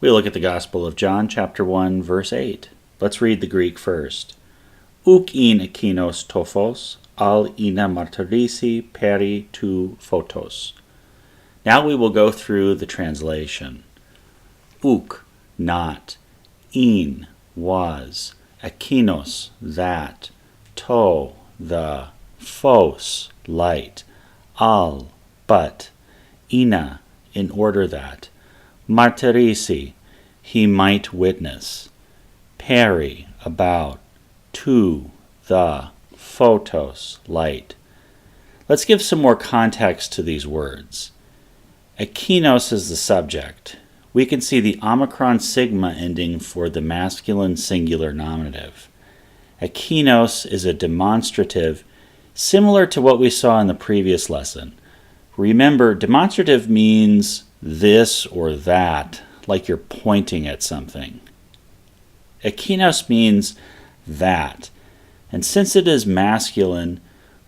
We look at the Gospel of John, chapter 1, verse 8. Let's read the Greek first. Uk in ekinos tophos, al ina martyrisi peri tu photos. Now we will go through the translation. Uk, not. In, was. Ekinos, that. To, the. Phos, light. Al, but. Ina, in order that. Martyrisi, he might witness. Peri, about. To, the. Photos, light. Let's give some more context to these words. Ekinos is the subject. We can see the omicron sigma ending for the masculine singular nominative. Ekinos is a demonstrative similar to what we saw in the previous lesson. Remember, demonstrative means this or that, like you're pointing at something. Ekinos means that, and since it is masculine,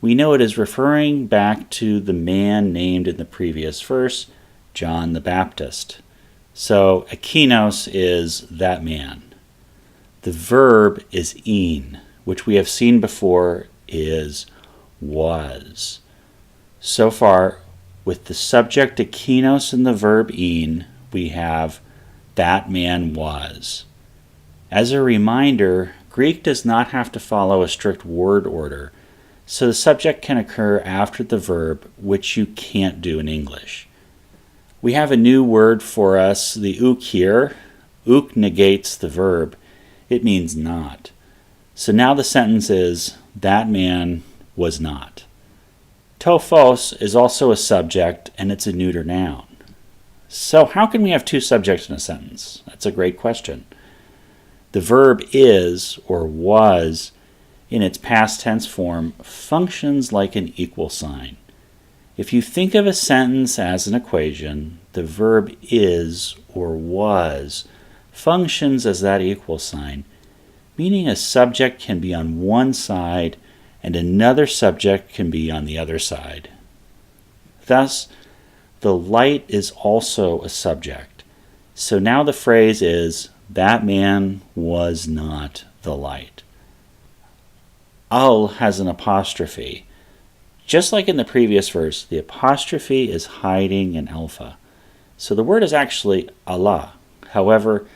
we know it is referring back to the man named in the previous verse, John the Baptist. So, ekinos is that man. The verb is in, which we have seen before is was. So far, with the subject ekinos and the verb in, we have that man was. As a reminder, Greek does not have to follow a strict word order, so the subject can occur after the verb, which you can't do in English. We have a new word for us, the uk here. Uk negates the verb. It means not. So now the sentence is, that man was not. Tophos is also a subject, and it's a neuter noun. So how can we have two subjects in a sentence? That's a great question. The verb is, or was, in its past tense form, functions like an equal sign. If you think of a sentence as an equation, the verb is, or was, functions as that equal sign, meaning a subject can be on one side and another subject can be on the other side. Thus, the light is also a subject. So now the phrase is, that man was not the light. Al has an apostrophe. Just like in the previous verse, the apostrophe is hiding an alpha. So the word is actually Allah. However,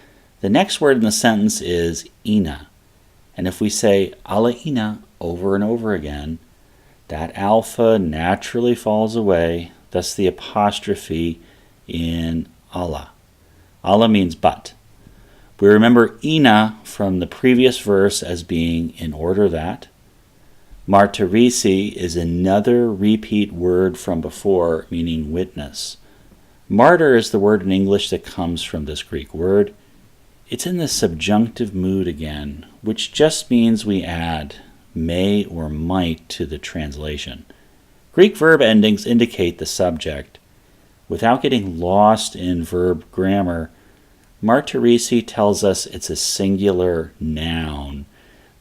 the next word in the sentence is ina. And if we say Allah ina over and over again, that alpha naturally falls away, thus the apostrophe in Allah. Allah means but. We remember ina from the previous verse as being in order that. Martyrisi is another repeat word from before, meaning witness. Martyr is the word in English that comes from this Greek word. It's in the subjunctive mood again, which just means we add may or might to the translation. Greek verb endings indicate the subject. Without getting lost in verb grammar, martyrisi tells us it's a singular noun.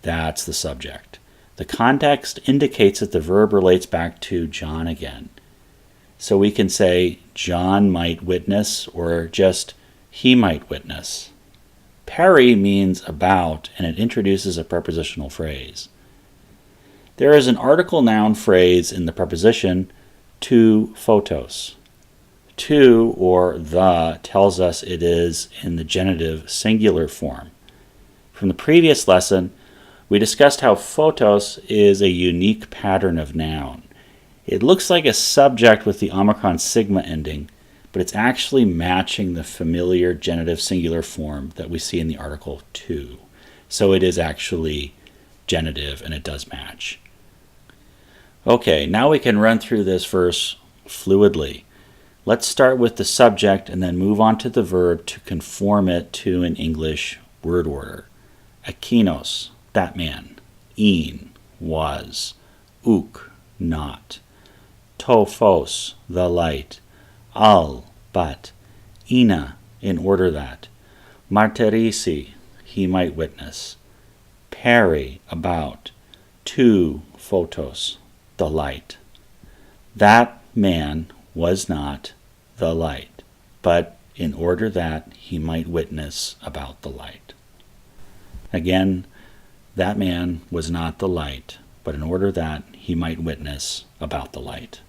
That's the subject. The context indicates that the verb relates back to John again. So we can say John might witness or just he might witness. Peri means about, and it introduces a prepositional phrase. There is an article noun phrase in the preposition to photos. To, or the, tells us it is in the genitive singular form. From the previous lesson, we discussed how photos is a unique pattern of noun. It looks like a subject with the omicron sigma ending, but it's actually matching the familiar genitive singular form that we see in the article to. So it is actually genitive and it does match. Okay, now we can run through this verse fluidly. Let's start with the subject and then move on to the verb to conform it to an English word order. Ekinos, that man. In, was. Uk, not. Tophos, the light. Al, but. Ina, in order that. Martyrisi, he might witness. Peri, about. To, photos, the light. That man was not the light, but in order that he might witness about the light. Again, that man was not the light, but in order that he might witness about the light.